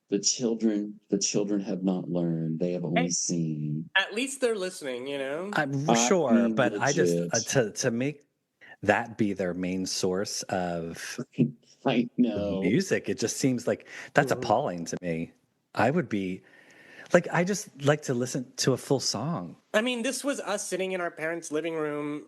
the children have not learned. They have only Hey, seen. at least they're listening, you know? I'm I sure, mean, but I just legit. to make that be their main source of I know. music, it just seems like that's Mhm. appalling to me. I would be like, I just like to listen to a full song. I mean, this was us sitting in our parents' living room.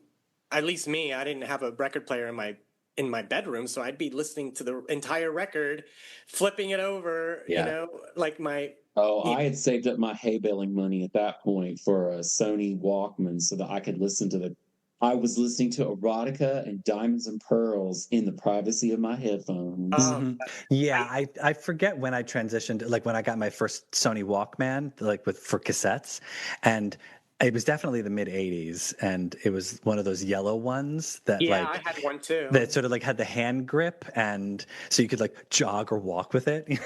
At least me, I didn't have a record player in my bedroom, so I'd be listening to the entire record, flipping it over, you Yeah. know, like my Oh, you- I had saved up my hay baling money at that point for a Sony Walkman so that I could listen to the. I was listening to erotica and diamonds and pearls in the privacy of my headphones. hmm I Yeah, I forget when I transitioned, like when I got my first Sony Walkman, like with for cassettes, and it was definitely the mid '80s, and it was one of those yellow ones that yeah, I like had one too. that sort of like had the hand grip, and so you could like jog or walk with it.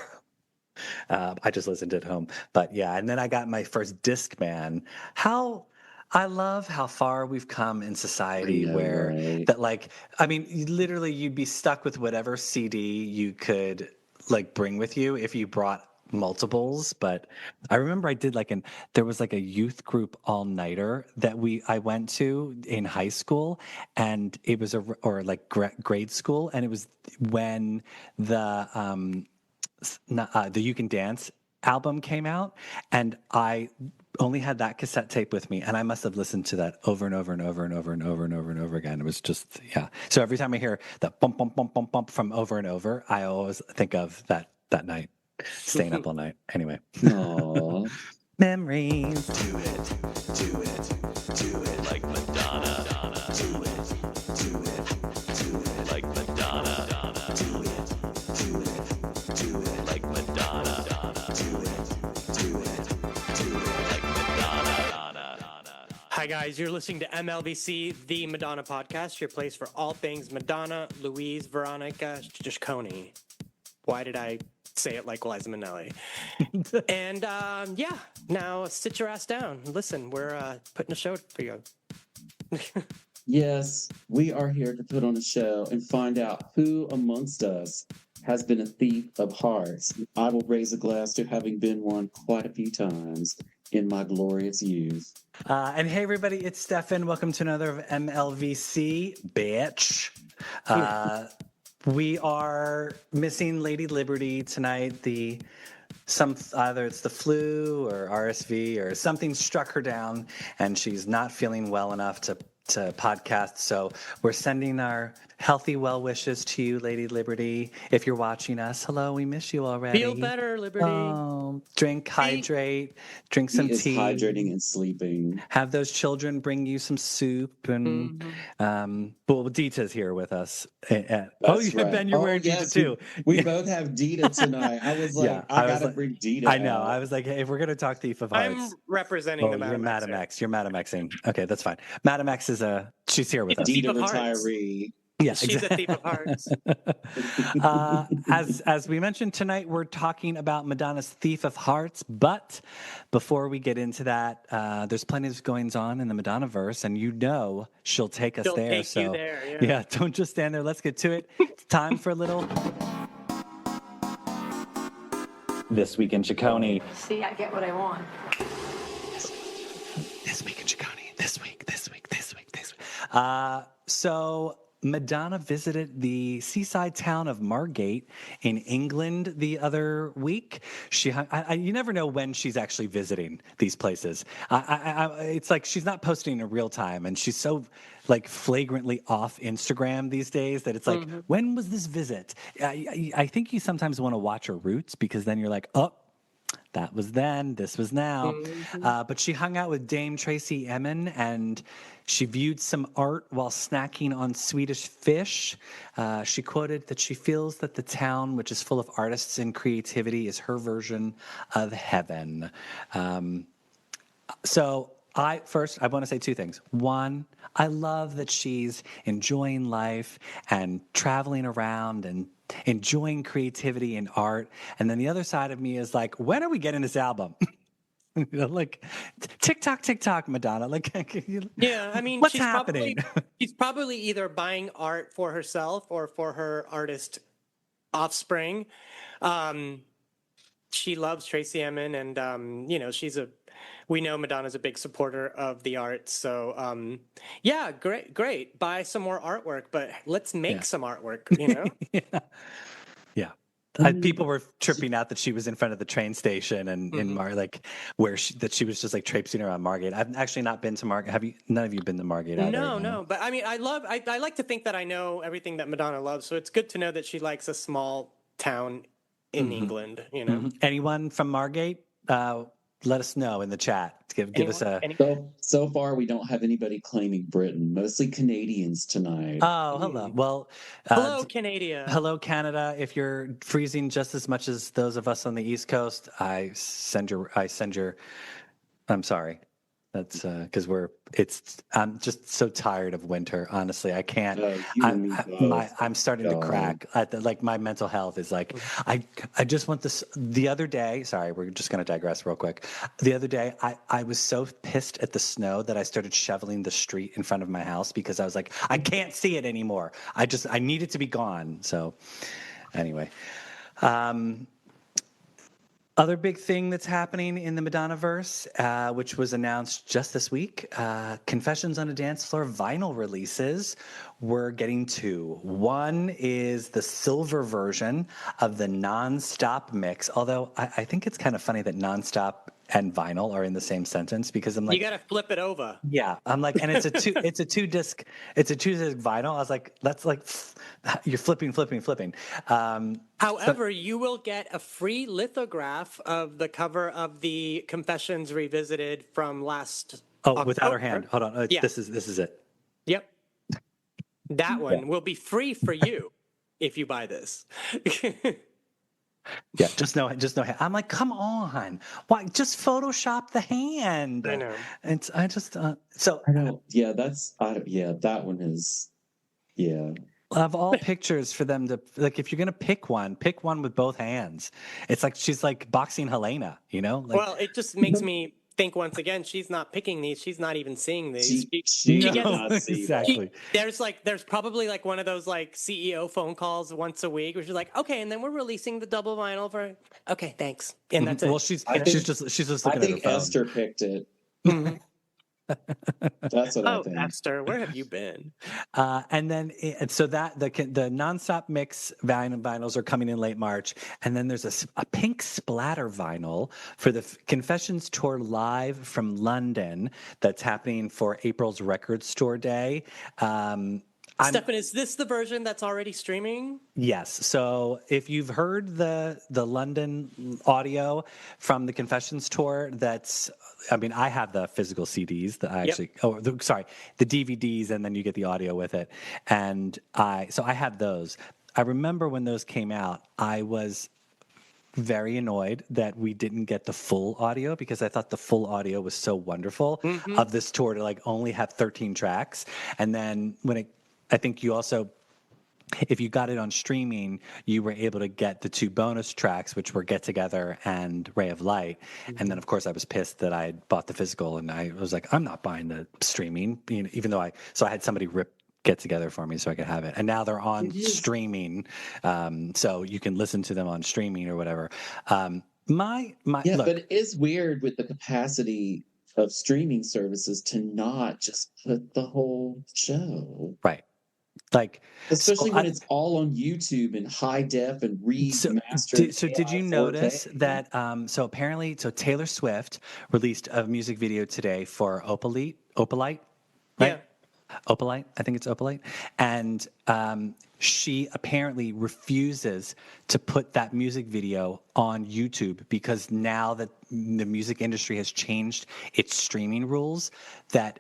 I just listened at home, but yeah, and then I got my first Discman. How I love how far we've come in I society know, where right? that like I mean literally you'd be stuck with whatever CD you could like bring with you if you brought multiples. But I remember I did like there was like a youth group all-nighter that I went to in high school, and it was or like grade school, and it was when the You Can Dance album came out, and I only had that cassette tape with me, and I must have listened to that over and over and over and over and over and over and over again. It was just, yeah. So every time I hear that bump bump bump bump bump from Over and Over, I always think of that night, staying up all night. Anyway, Aw. memories. Do it, do it, do it like Madonna. Do it, do it, do it like Madonna. Do it, do it, do it like Madonna. Do it, do it, do it like Madonna. Hi guys, you're listening to MLVC, the Madonna podcast, your place for all things Madonna, Louise, Veronica, Giacchoni. Why did I say it like Liza Minnelli? And yeah, now sit your ass down. Listen, we're putting a show for you. Yes, we are here to put on a show and find out who amongst us has been a thief of hearts. I will raise a glass to having been one quite a few times in my glorious youth. And hey, everybody, it's Stefan. Welcome to another of MLVC, bitch. We are missing Lady Liberty tonight. Either it's the flu or RSV or something struck her down, and she's not feeling well enough to podcast. So we're sending our healthy well wishes to you, Lady Liberty. If you're watching us, hello, we miss you already. Feel better, Liberty. Drink, hydrate, drink some He is tea. hydrating and sleeping. Have those children bring you some soup, and well, Dita's here with us. That's right. Ben, you're wearing yes, Dita too. we both have Dita tonight. I was like, Yeah, I was gotta like- bring Dita. I know. out. I was like, hey, if we're gonna talk Thief of Hearts, I'm representing the you're Madam Madam X. X. You're Madam Xing. Okay, that's fine. Madam X is she's here with us. Dita Thief of Hearts. retiree. Yeah, She's a thief of hearts. As we mentioned tonight, we're talking about Madonna's Thief of Hearts. But before we get into that, there's plenty of goings on in the Madonna verse, and you know she'll take us She'll there. take so you there, yeah. yeah, don't just stand there. Let's get to it. It's time for a little This Week in Giacchoni. See, I get what I want. This Week in Giacchoni. This week. So Madonna visited the seaside town of Margate in England the other week. You never know when she's actually visiting these places. It's like she's not posting in real time, and she's so like flagrantly off Instagram these days that it's like, when was this visit? I think you sometimes want to watch her roots, because then you're like, oh, that was then, this was now. But she hung out with Dame Tracy Emin, and she viewed some art while snacking on Swedish fish. She quoted that she feels that the town, which is full of artists and creativity, is her version of heaven. So I want to say two things. One, I love that she's enjoying life and traveling around and enjoying creativity and art. And then the other side of me is like, when are we getting this album? Like TikTok, Madonna. Like, Yeah, I mean, what's happening? She's probably either buying art for herself or for her artist offspring. she loves Tracy Emin, and we know Madonna's a big supporter of the arts. So yeah, great. Buy some more artwork, but let's make some artwork. Yeah. Mm. People were tripping out that she was in front of the train station and in where she was just like traipsing around Margate. I've actually not been to Margate. Have you? None of you been to Margate either? No. But I mean, I like to think that I know everything that Madonna loves. So it's good to know that she likes a small town in England. Anyone from Margate? Let us know in the chat. Give us a. So far, we don't have anybody claiming Britain. Mostly Canadians tonight. Oh, hello. Well, hello, Canada. Hello, Canada. If you're freezing just as much as those of us on the East Coast, I'm sorry. That's because I'm just so tired of winter. Honestly, I can't. I'm starting to crack. My mental health is like, I just want this. The other day, sorry, we're just going to digress real quick. The other day, I was so pissed at the snow that I started shoveling the street in front of my house because I was like, I can't see it anymore. I need it to be gone. So, anyway. Other big thing that's happening in the Madonna-verse, which was announced just this week, Confessions on a Dance Floor vinyl releases. We're getting two. One is the silver version of the Nonstop mix, although I think it's kind of funny that Nonstop and vinyl are in the same sentence because I'm like, you got to flip it over. Yeah, I'm like, and it's a two disc vinyl. I was like, that's like you're flipping. However, you will get a free lithograph of the cover of the Confessions Revisited from last. Without her hand. Hold on. Yeah. This is it. Yep. That one will be free for you if you buy this. Yeah, just no hand. I'm like, come on, why? Just Photoshop the hand. I know. And I just so. I know. Yeah, that one is. Yeah. Of all pictures for them to if you're gonna pick one with both hands. It's like she's like boxing Helena, Well, it just makes me think once again, she's not picking these. She's not even seeing these. She cannot see exactly. There's probably like one of those like CEO phone calls once a week where she's like, okay, and then we're releasing the double vinyl for. Okay, thanks, and that's it. Well, she's just looking at her phone. Esther picked it. That's what I think. Esther, where have you been? And then, so that the Nonstop mix vinyls are coming in late March, and then there's a pink splatter vinyl for the Confessions tour live from London that's happening for April's Record Store Day. Stefan, is this the version that's already streaming? Yes. So if you've heard the London audio from the Confessions tour, I have the physical CDs that I actually, the DVDs, and then you get the audio with it. And I have those. I remember when those came out, I was very annoyed that we didn't get the full audio because I thought the full audio was so wonderful of this tour to only have 13 tracks. And then I think you also, if you got it on streaming, you were able to get the two bonus tracks, which were Get Together and Ray of Light. And then, of course, I was pissed that I had bought the physical, and I was like, I'm not buying the streaming, even though I had somebody rip Get Together for me so I could have it. And now they're on streaming, so you can listen to them on streaming or whatever. But it is weird with the capacity of streaming services to not just put the whole show. Right. Especially when it's all on YouTube in high def and remastered. So did you notice that? So apparently, Taylor Swift released a music video today for Opalite, right? Yeah. Opalite, I think it's Opalite, and she apparently refuses to put that music video on YouTube because now that the music industry has changed its streaming rules, that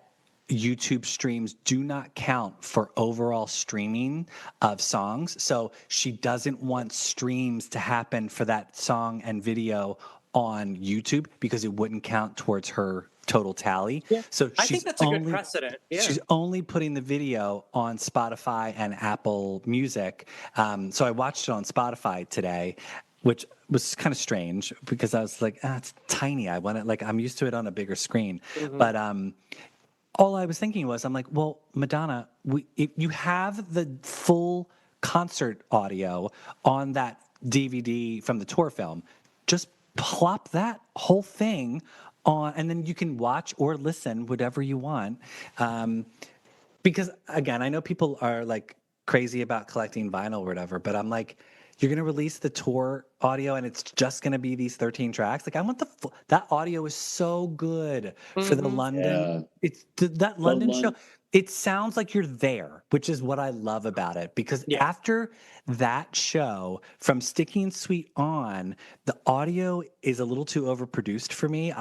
YouTube streams do not count for overall streaming of songs. So she doesn't want streams to happen for that song and video on YouTube because it wouldn't count towards her total tally. Yeah. So I think that's a good precedent. Yeah. She's only putting the video on Spotify and Apple Music. So I watched it on Spotify today, which was kind of strange because I was like, it's tiny. I want it I'm used to it on a bigger screen. But all I was thinking was, I'm like, well, Madonna, if you have the full concert audio on that DVD from the tour film, just plop that whole thing on, and then you can watch or listen whatever you want. Because again, I know people are like crazy about collecting vinyl or whatever, but I'm like, you're gonna release the tour audio and it's just gonna be these 13 tracks. Like I want that audio is so good for the London. Yeah. It's that The London show. It sounds like you're there, which is what I love about it. Because Yeah. after that show, from Sticky and Sweet on, the audio is a little too overproduced for me.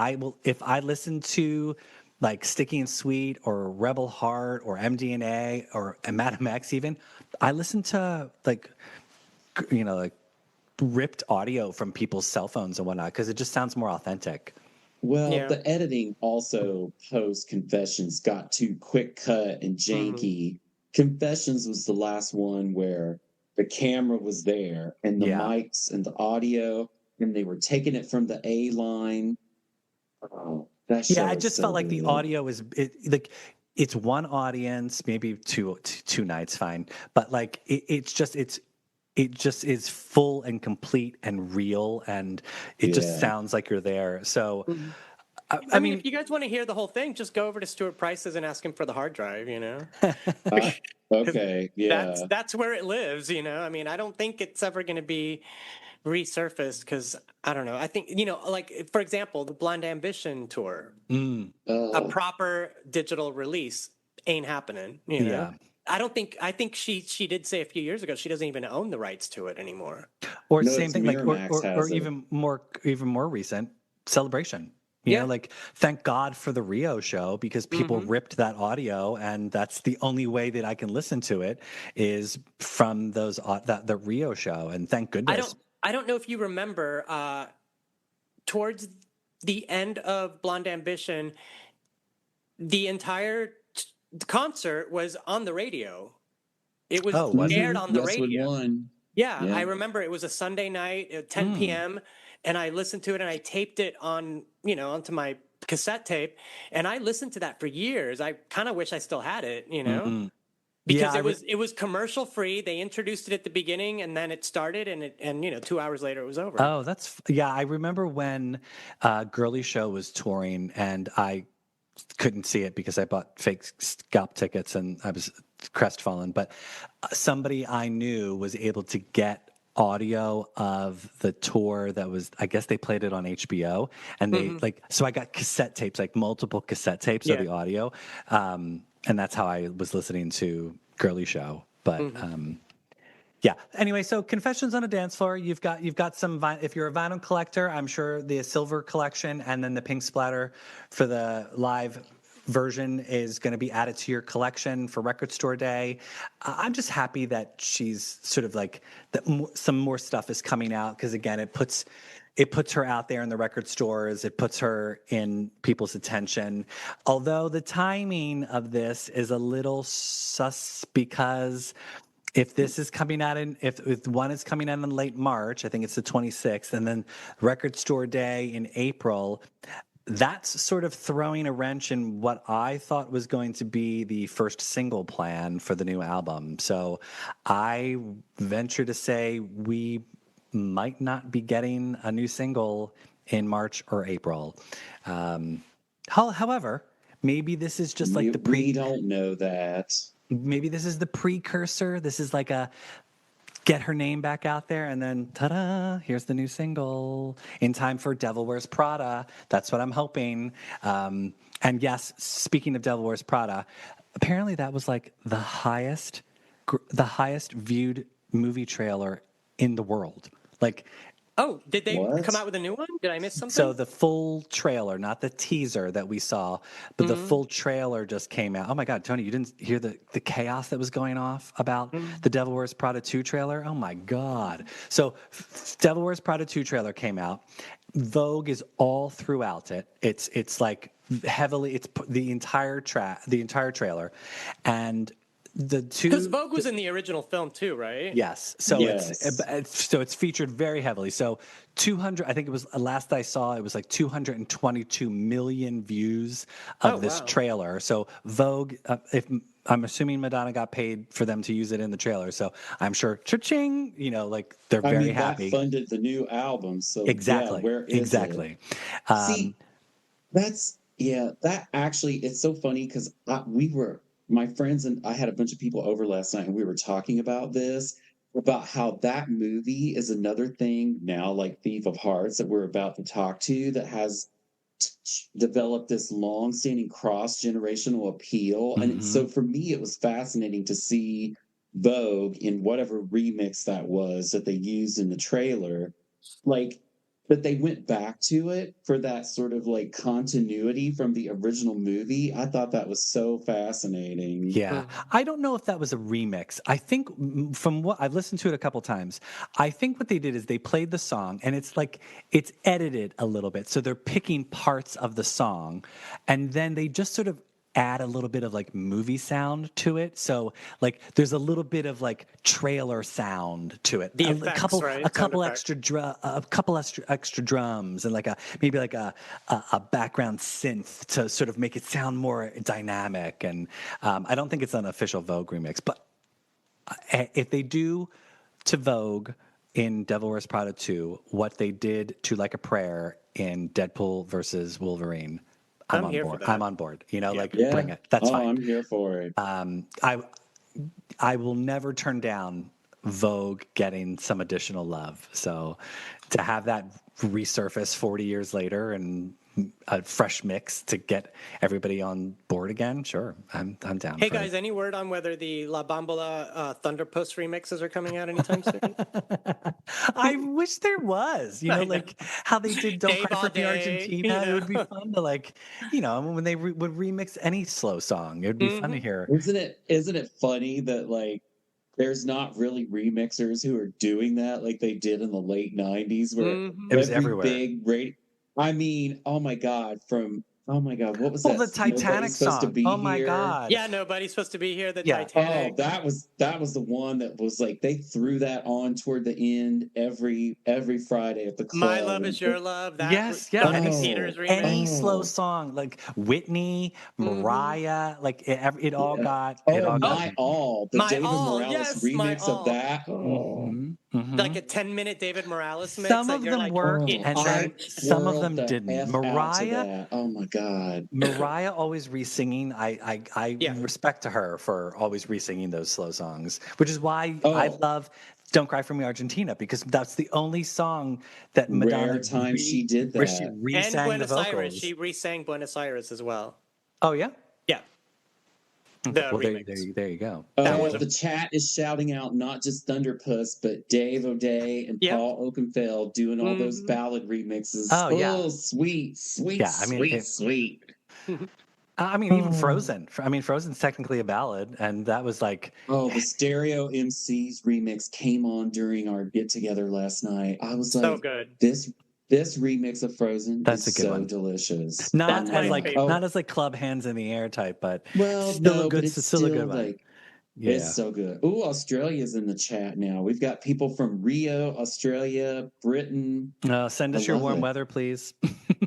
If I listen to like Sticky and Sweet or Rebel Heart or MDNA or Madam X even, I listen to like ripped audio from people's cell phones and whatnot because it just sounds more authentic. Well, Yeah. the editing also post Confessions got too quick cut and janky. Confessions was the last one where the camera was there and the Yeah. mics and the audio, and they were taking it from the A line. Oh, that show Yeah, I is just so felt like the good. audio is like it's one audience, maybe two nights, fine, but like it just is full and complete and real, and it just Yeah. sounds like you're there. So, I I mean, mean, if you guys want to hear the whole thing, just go over to Stuart Price's and ask him for the hard drive. Okay. Yeah. That's where it lives. I mean, I don't think it's ever going to be resurfaced because I don't know. I think like for example, the Blind Ambition tour, a Oh, proper digital release ain't happening. yeah. I think she did say a few years ago she doesn't even own the rights to it anymore. Or no, same it's thing, like Miramax or has it. even more recent Celebration. Yeah. Like thank God for the Rio show because people ripped that audio, and that's the only way that I can listen to it is from the Rio show, and thank goodness. I don't know if you remember towards the end of Blonde Ambition, the entire concert was on the radio. It was Was it? aired on the Westwood radio. One. Yeah, Yeah. I remember it was a Sunday night at 10 p.m. and I listened to it and I taped it onto my cassette tape, and I listened to that for years. I kind of wish I still had it, because Yeah, it was commercial free. They introduced it at the beginning and then it started and 2 hours later it was over. Oh, I remember when Girly Show was touring, and I couldn't see it because I bought fake scalp tickets and I was crestfallen. But somebody I knew was able to get audio of the tour that was, I guess they played it on HBO, and they so I got cassette tapes, like multiple cassette tapes of the audio, and that's how I was listening to Girly Show. But yeah. Anyway, so Confessions on a Dance Floor. You've got some. If you're a vinyl collector, I'm sure the silver collection and then the pink splatter for the live version is going to be added to your collection for Record Store Day. I'm just happy that she's sort of like that. Some more stuff is coming out because again, it puts her out there in the record stores. It puts her in people's attention. Although the timing of this is a little sus because if this is coming out if one is coming out in late March, I think it's the 26th, and then Record Store Day in April, that's sort of throwing a wrench in what I thought was going to be the first single plan for the new album. So I venture to say we might not be getting a new single in March or April. However, maybe this is just like we don't know that. Maybe this is the precursor. This is like a get her name back out there, and then ta-da, here's the new single in time for Devil Wears Prada. That's what I'm hoping. And yes, speaking of Devil Wears Prada, apparently that was like the highest viewed movie trailer in the world. Like, oh, did they What? come out with a new one? Did I miss something? so the full trailer, not the teaser that we saw, but the full trailer just came out. Oh my God, Tony, you didn't hear the chaos that was going off about the Devil Wears Prada 2 trailer? Oh my God. So Devil Wears Prada 2 trailer came out. Vogue is all throughout it. It's like heavily, it's the entire trailer. And the two, because Vogue was in the original film too, right? yes. So Yes. it's featured very heavily. So 200, I think it was last I saw, it was like 222 million views of this wow. trailer. So Vogue, if I'm assuming Madonna got paid for them to use it in the trailer. So I'm sure, cha-ching, like they're I very mean, happy. that funded the new album. So yeah, Exactly. where is it? Exactly. See, that actually, it's so funny because my friends and I had a bunch of people over last night and we were talking about about how that movie is another thing now, like Thief of Hearts, that we're about to talk to, that has developed this long-standing cross-generational appeal. And Mhm. so for me, it was fascinating to see Vogue in whatever remix that was that they used in the trailer, like that they went back to it for that sort of like continuity from the original movie. I thought that was so fascinating. Yeah. I don't know if that was a remix. I think from what I've listened to it a couple times, I think what they did is they played the song and it's edited a little bit. So they're picking parts of the song and then they just sort of add a little bit of like movie sound to it. So like there's a little bit of like trailer sound to it. The a effects, couple right? a Sound couple effects. extra drums and like maybe like a background synth to sort of make it sound more dynamic. And I don't think it's an official Vogue remix, but if they do to Vogue in Devil Wears Prada 2 what they did to Like a Prayer in Deadpool versus Wolverine, I'm on here for board. that. I'm on board. Like Yeah. bring it. That's Oh, fine. I'm here for it. I will never turn down Vogue getting some additional love. So to have that resurface 40 years later and a fresh mix to get everybody on board again, sure, I'm down. Hey for guys, it. any word on whether the La Bambola Thunder Post remixes are coming out anytime soon? I wish there was, I know. like how they did "Don't Day Cry by for Me, day, Argentina." It would be fun to when they would remix any slow song. It would be fun to Mhm. hear. Isn't it funny that like there's not really remixers who are doing that like they did in the late 90s where Mhm. It was every everywhere. big rate I mean, oh my god, what was Oh, that? the Nobody's Titanic supposed to song. be Oh my here. God. Yeah, nobody's supposed to be here. The Yeah. Oh, Titanic. that was the one that was like they threw that on toward the end every Friday at the My club love and is your love. That Yes, yeah. Donny Peters remix. Any slow oh song like Whitney, Hmm. Mariah, like yeah. it Oh, all got my people. all the My David all. Morales Yes, my remix of all. that. Oh, Hmm. Like Hmm. a 10-minute David Morales mix Some that of you're them like, worked, oh, and then I intense. some of twirled them the didn't. F out to that. Oh my god. Mariah always re-singing. I Yeah. respect to her for always re-singing those slow songs, which is why I Oh, love "Don't Cry for Me, Argentina" because that's the only song that Madonna rare time she did where she that. And re-sang the Buenos Aires. vocals. She re-sang Buenos Aires as well. Oh yeah. Yeah. Okay. The Well, remix. there you go. That Oh, was a the chat is shouting out not just Thunderpuss, but Dave O'Day and yep. Paul Oakenfeld doing all those Hmm. ballad remixes. Oh yeah. Oh, sweet, sweet, Yeah. sweet, sweet. Even Oh, Frozen. Frozen's technically a ballad, and that was like, oh, the Stereo MCs remix came on during our get together last night. I was So like, good. this remix of Frozen that's a is good so one. delicious. Oh That's my my god. favorite. Oh, Not as like club hands in the air type, but well, still a no, but good, it's still a good still one. like it's Yeah. so good. Oh, Australia's in the chat now. We've got people from Rio, Australia, Britain. Send I us your love warm it. weather, please.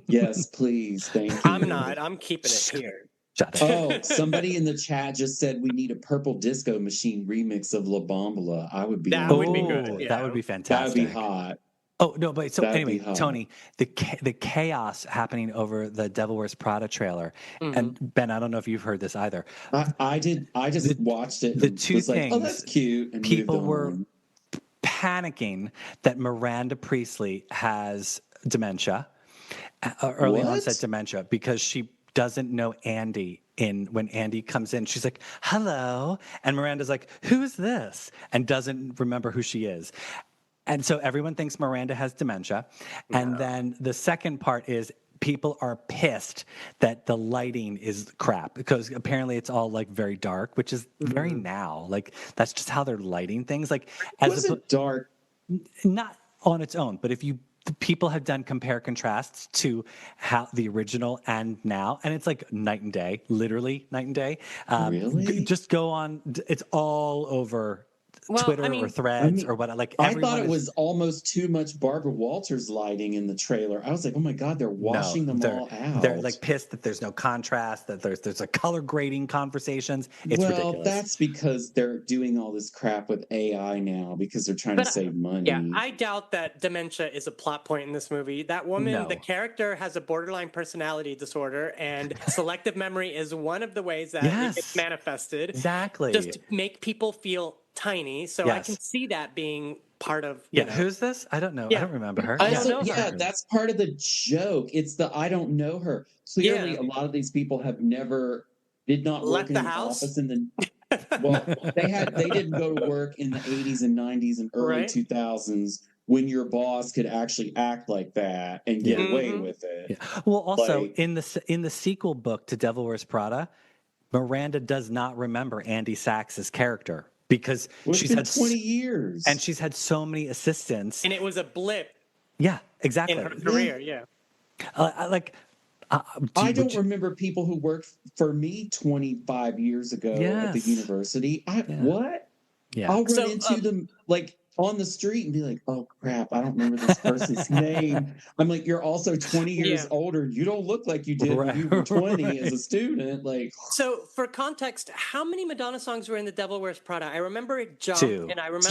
Yes, please. Thank I'm you. not. I'm keeping it here. Shut it. Oh, somebody in the chat just said we need a Purple Disco Machine remix of La Bambola. I would be That on would be board good. with Oh, that. that would Yeah. be That would be fantastic. hot. Oh no, but so That'd be anyway, hot. Tony, the chaos happening over the Devil Wears Prada trailer, Hmm. and Ben, I don't know if you've heard this either. I did. I just The watched it the and two was like, "Oh, things that's cute," and moved people were on. panicking that Miranda Priestley has dementia, early onset What? dementia, because she doesn't know Andy. When Andy comes in, she's like, "Hello," and Miranda's like, "Who's this?" and doesn't remember who she is. And so everyone thinks Miranda has dementia. And No. then the second part is people are pissed that the lighting is crap because apparently it's all like very dark, which is very Hmm. now. Like that's just how they're lighting things. Like It as a wasn't dark. not on its own, but if you the people have done compare contrasts to how the original and now, and it's like night and day, literally night and day. Really? Just go on. It's all over Well, Twitter I mean- or Threads or what. Like I everyone thought it is- was almost too much Barbara Walters lighting in the trailer. I was like, oh my God, they're washing them all out. They're like pissed that there's no contrast, that there's a color grading conversations. It's ridiculous. That's because they're doing all this crap with AI now because they're trying to save money. Yeah, I doubt that dementia is a plot point in this movie. That woman, No. the character, has a borderline personality disorder, and selective memory is one of the ways that it gets manifested. Exactly. Just to make people feel tiny. So I can see that being part of. You know. Who's this? I don't know. Yeah. I don't remember her. I don't know her. That's part of the joke. It's the I don't know her. Clearly, a lot of these people have did not Left work in the an house? office in the. Well, they didn't go to work in the 80s and 90s and early 2000s when your boss could actually act like that and get away with it. Yeah. Well, also in the sequel book to Devil Wears Prada, Miranda does not remember Andy Sachs's character because she's had 20 years and she's had so many assistants, and it was a blip. Yeah, exactly. In her career, yeah. I don't remember people who worked for me 25 years ago at the university. What? Yeah. I'll run into them like on the street and be like, oh crap, I don't remember this person's name. I'm like, you're also 20 years older. You don't look like you did when you were 20 as a student. Like, so for context, how many Madonna songs were in The Devil Wears Prada? I remember Jump, 2. and I remember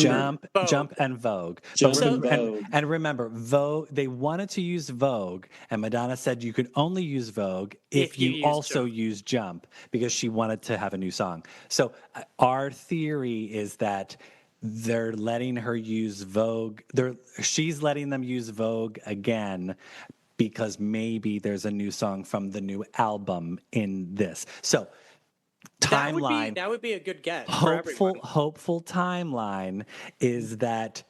Jump and Vogue. And remember, Vogue. They wanted to use Vogue, and Madonna said you could only use Vogue if you also use Jump because she wanted to have a new song. So our theory is that they're letting her use Vogue. She's letting them use Vogue again because maybe there's a new song from the new album in this. So timeline. That would be a good get. Hopeful timeline is that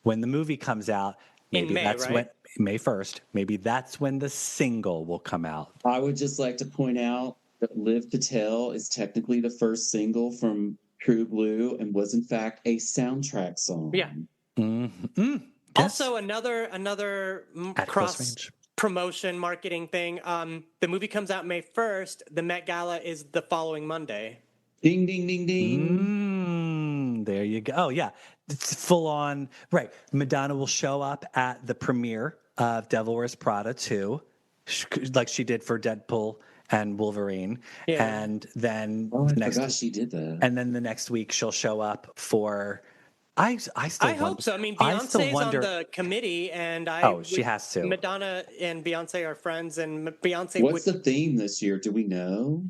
when the movie comes out, maybe that's when May 1st. Maybe that's when the single will come out. I would just like to point out that Live to Tell is technically the first single from True Blue and was in fact a soundtrack song. Yeah. Mm-hmm. Yes. Also, another cross promotion marketing thing. The movie comes out May 1st. The Met Gala is the following Monday. Ding ding ding ding. There you go. Oh yeah, it's full on. Right, Madonna will show up at the premiere of Devil Wears Prada 2, like she did for Deadpool and Wolverine, and then she did that. And then the next week she'll show up for. I hope so. I mean, Beyonce's on the committee, and she has to. Madonna and Beyonce are friends, and Beyonce. What's the theme this year? Do we know?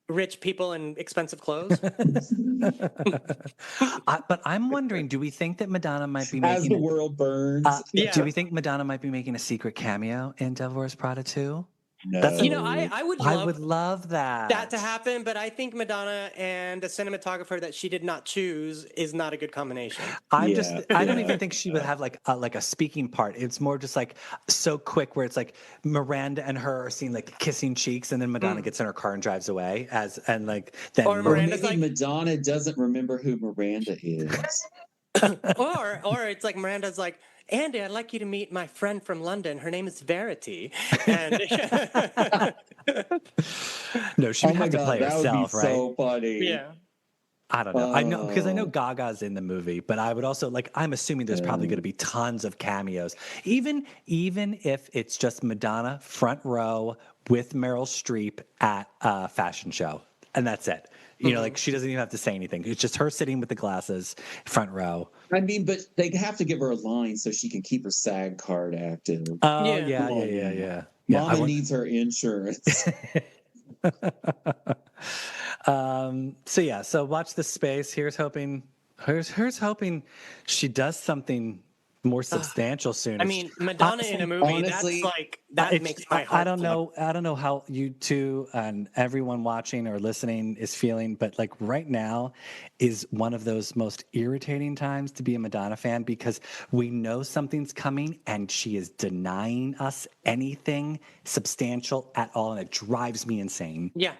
Rich people in expensive clothes. But I'm wondering, do we think that Madonna might be making as the world burns? Do we think Madonna might be making a secret cameo in Devil Wears Prada 2? No. I would love that. That to happen, but I think Madonna and a cinematographer that she did not choose is not a good combination. I don't even think she would have like a speaking part. It's more just like so quick where it's like Miranda and her are seen like kissing cheeks, and then Madonna gets in her car and drives away then or Miranda's maybe Madonna doesn't remember who Miranda is. or it's like Miranda's like, Andy, I'd like you to meet my friend from London. Her name is Verity. And no, she would have to play herself, right? So funny. Yeah. I don't know. I know because I know Gaga's in the movie, but I would also I'm assuming there's probably going to be tons of cameos. Even if it's just Madonna front row with Meryl Streep at a fashion show, and that's it. You know, like she doesn't even have to say anything. It's just her sitting with the glasses, front row. I mean, but they have to give her a line so she can keep her SAG card active. Oh, yeah. Mama needs her insurance. So watch this space. Here's hoping she does something more substantial soon. I mean, Madonna in a movie, honestly, that makes my heart. I don't know how you two and everyone watching or listening is feeling, but like right now is one of those most irritating times to be a Madonna fan because we know something's coming and she is denying us anything substantial at all, and it drives me insane. Yeah.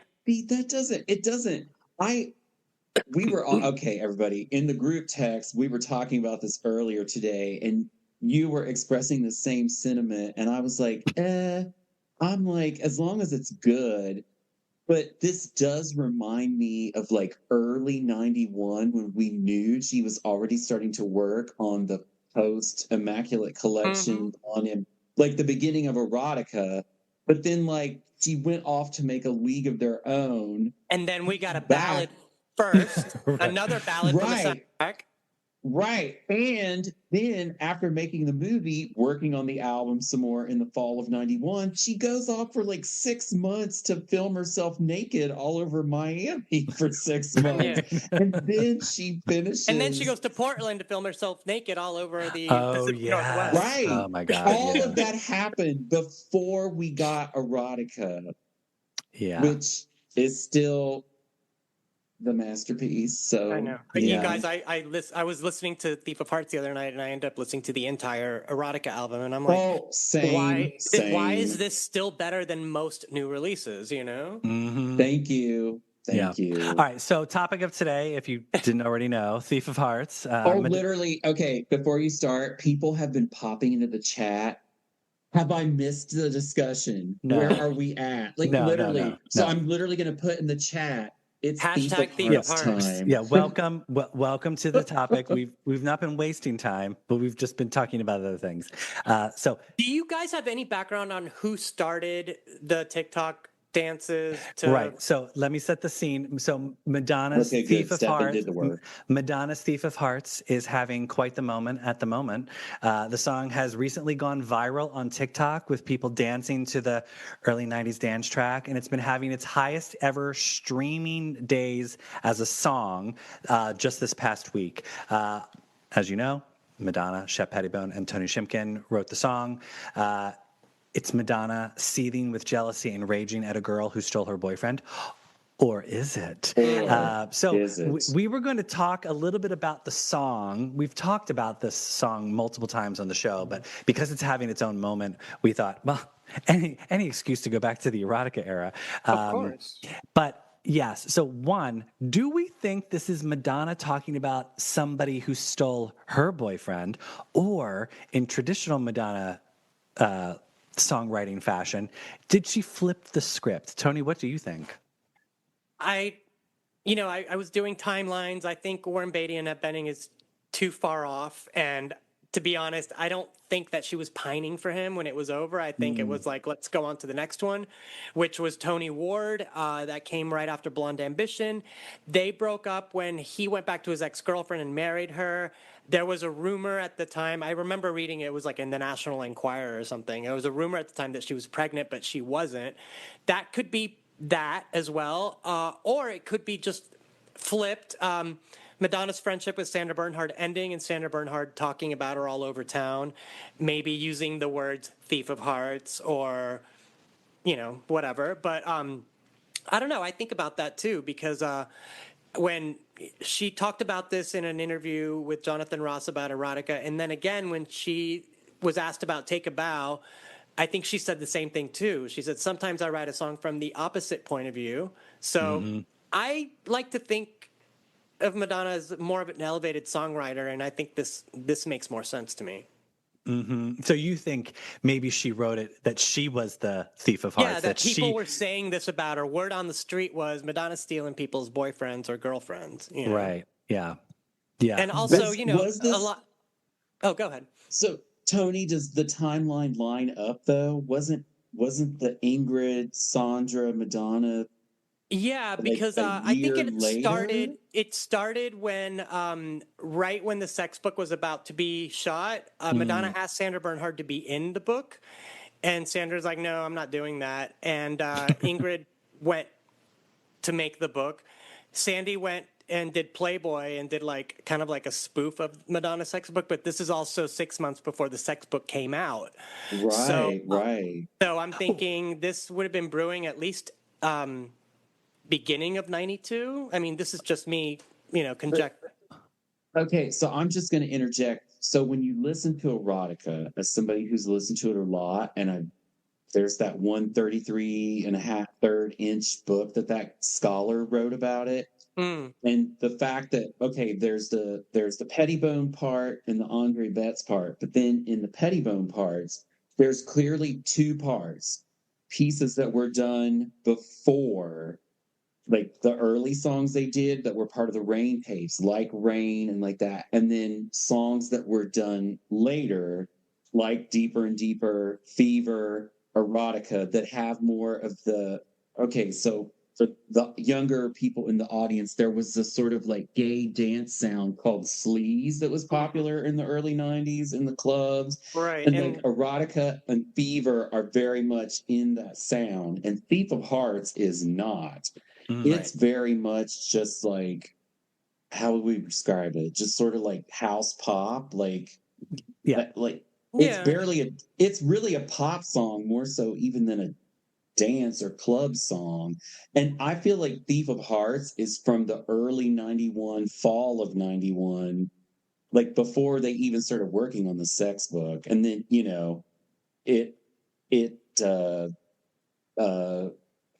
We were on, okay, everybody, in the group text, we were talking about this earlier today, and you were expressing the same sentiment, and I was like, I'm like, as long as it's good. But this does remind me of like early 91 when we knew she was already starting to work on the post Immaculate Collection on him, like the beginning of Erotica. But then, like, she went off to make a League of Their Own. And then we got a Back. ballad first, Right. another ballad from the Right. soundtrack. Right. And then after making the movie, working on the album some more in the fall of 91, she goes off for like 6 months to film herself naked all over Miami for 6 months. And then she finishes. And then she goes to Portland to film herself naked all over the Oh, Pacific yes. Northwest. Right. Oh, my God. All yeah. of that happened before we got Erotica, Yeah. which is still the masterpiece. So I know. Yeah. You guys, I was listening to Thief of Hearts the other night, and I ended up listening to the entire Erotica album, and I'm like, Oh, same. why is Same. this still better than most new releases? You know? Mhm. Thank you. Thank you. All right. So, topic of today, if you didn't already know, Thief of Hearts. Literally. Okay, before you start, people have been popping into the chat. Have I missed the discussion? No. Where are we at? Like, No, literally. no. So I'm literally going to put in the chat. It's Hashtag Thief of Hearts Hearts. time. Yeah, welcome to the topic. We've not been wasting time, but we've just been talking about other things. So, Do you guys have any background on who started the TikTok dances? right. So let me set the scene. So Madonna's Okay, good. Thief of Stefan Hearts. did the work. Madonna's Thief of Hearts is having quite the moment at the moment. The song has recently gone viral on TikTok with people dancing to the early 90s dance track, and it's been having its highest ever streaming days as a song just this past week. As you know, Madonna, Shep Pettibone, and Tony Shimkin wrote the song. It's Madonna seething with jealousy and raging at a girl who stole her boyfriend. Or is it? We were going to talk a little bit about the song. We've talked about this song multiple times on the show, but because it's having its own moment, we thought, well, any excuse to go back to the erotica era. Of course. But yes, so one, do we think this is Madonna talking about somebody who stole her boyfriend, or in traditional Madonna songwriting fashion, did she flip the script? Tony, what do you think? I was doing timelines. I think Warren Beatty and Annette Bening is too far off. And to be honest, I don't think that she was pining for him when it was over. I think it was like, let's go on to the next one, which was Tony Ward. That came right after Blonde Ambition. They broke up when he went back to his ex-girlfriend and married her. There was a rumor at the time. I remember reading it was like in the National Enquirer or something. There was a rumor at the time that she was pregnant, but she wasn't. That could be that as well. Or it could be just flipped. Madonna's friendship with Sandra Bernhard ending and Sandra Bernhard talking about her all over town, maybe using the words Thief of Hearts or, whatever. But I don't know. I think about that too, because when she talked about this in an interview with Jonathan Ross about erotica, and then again when she was asked about Take a Bow, I think she said the same thing too. She said, sometimes I write a song from the opposite point of view. So I like to think of Madonna as more of an elevated songwriter, and I think this makes more sense to me. Mm-hmm. So you think maybe she wrote it that she was the Thief of Hearts? Yeah, that people were saying this about her. Word on the street was Madonna stealing people's boyfriends or girlfriends. Right. Yeah. Yeah. And also, a lot. Oh, go ahead. So Tony, does the timeline line up though? Wasn't the Ingrid, Sandra, Madonna? Yeah, because I think it started when right when the sex book was about to be shot. Madonna asked Sandra Bernhard to be in the book, and Sandra's like, "No, I'm not doing that." And Ingrid went to make the book. Sandy went and did Playboy and did kind of like a spoof of Madonna's sex book, but this is also 6 months before the sex book came out. Right, right. So I'm thinking this would have been brewing at least beginning of 92. I mean, this is just me, conjecture. Okay, so I'm just going to interject. So when you listen to erotica, as somebody who's listened to it a lot, and there's that 133 and a half third inch book that scholar wrote about it. And the fact that, okay, there's the Pettibone part and the Andre Betts part, but then in the Pettibone parts, there's clearly two parts. pieces that were done before, like the early songs they did that were part of the Rain tapes, like Rain and like that, and then songs that were done later, like Deeper and Deeper, Fever, Erotica, that have more of the, okay, so for the younger people in the audience, there was this sort of like gay dance sound called sleaze that was popular in the early 90s in the clubs. Right. And like Erotica and Fever are very much in that sound, and Thief of Hearts is not. It's very much just like, how would we describe it? Just sort of like house pop, like like it's really a pop song more so even than a dance or club song. And I feel like Thief of Hearts is from the early 91, fall of 91, like before they even started working on the sex book. And then, you know, it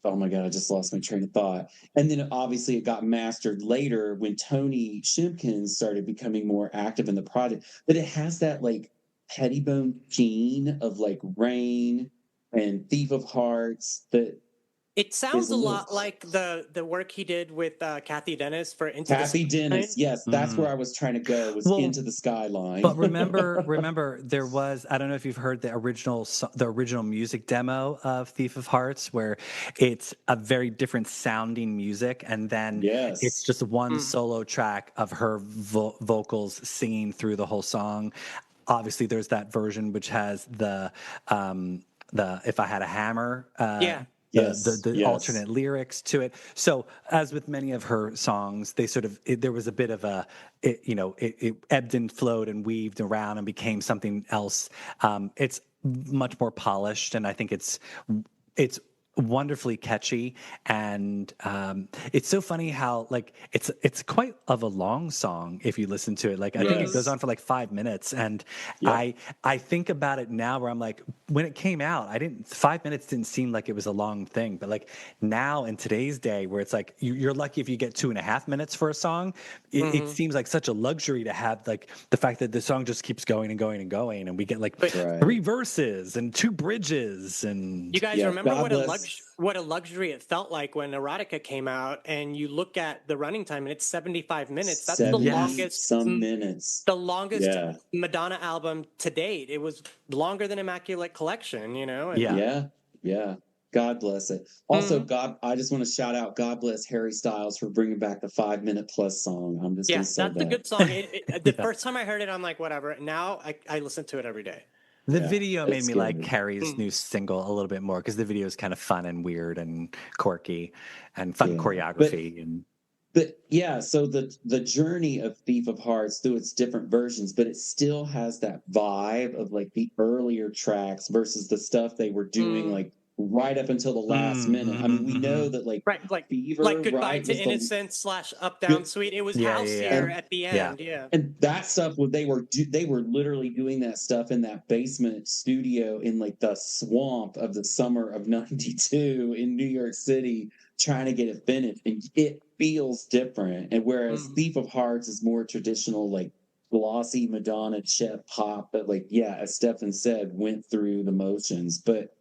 oh my god, I just lost my train of thought. And then obviously it got mastered later when Tony Shimkins started becoming more active in the project. But it has that like Pettibone gene of like Rain and Thief of Hearts that it sounds a lot like the work he did with Kathy Dennis for Into the Kathy Dennis. Yes, that's where I was trying to go, was Into the Skyline. But remember, there was, I don't know if you've heard the original music demo of Thief of Hearts, where it's a very different sounding music, and then it's just one solo track of her vocals singing through the whole song. Obviously, there's that version which has the If I Had a Hammer. The alternate lyrics to it. So, as with many of her songs, they sort of there was a bit of it ebbed and flowed and weaved around and became something else. It's much more polished, and I think it's wonderfully catchy, and it's so funny how like it's quite of a long song if you listen to it. Like I think it goes on for like 5 minutes, and I think about it now where I'm like, when it came out, 5 minutes didn't seem like it was a long thing, but like now in today's day where it's like you're lucky if you get 2.5 minutes for a song, it seems like such a luxury to have like the fact that the song just keeps going and going and going, and we get like 3 verses and 2 bridges. And you guys remember what a luxury it felt like when Erotica came out, and you look at the running time and it's 75 minutes. That's the longest the longest Madonna album to date. It was longer than Immaculate Collection, you know? And God bless it. Also, God, I just want to shout out, God bless Harry Styles for bringing back the 5-minute plus song. I'm just going to say that's a good song. The first time I heard it, I'm like, whatever. Now I listen to it every day. The video made me like Carrie's new single a little bit more, because the video is kind of fun and weird and quirky and fun choreography. But yeah, so the journey of Thief of Hearts through its different versions, but it still has that vibe of like the earlier tracks versus the stuff they were doing like right up until the last minute. I mean, we know that like Fever, like Goodbye to Innocence / Up Down Sweet. It was house-ier at the end, And that stuff, they were literally doing that stuff in that basement studio in like the swamp of the summer of '92 in New York City, trying to get it finished, and it feels different. And whereas Thief of Hearts is more traditional, like glossy Madonna Chet pop, but like as Stefan said, went through the motions, but.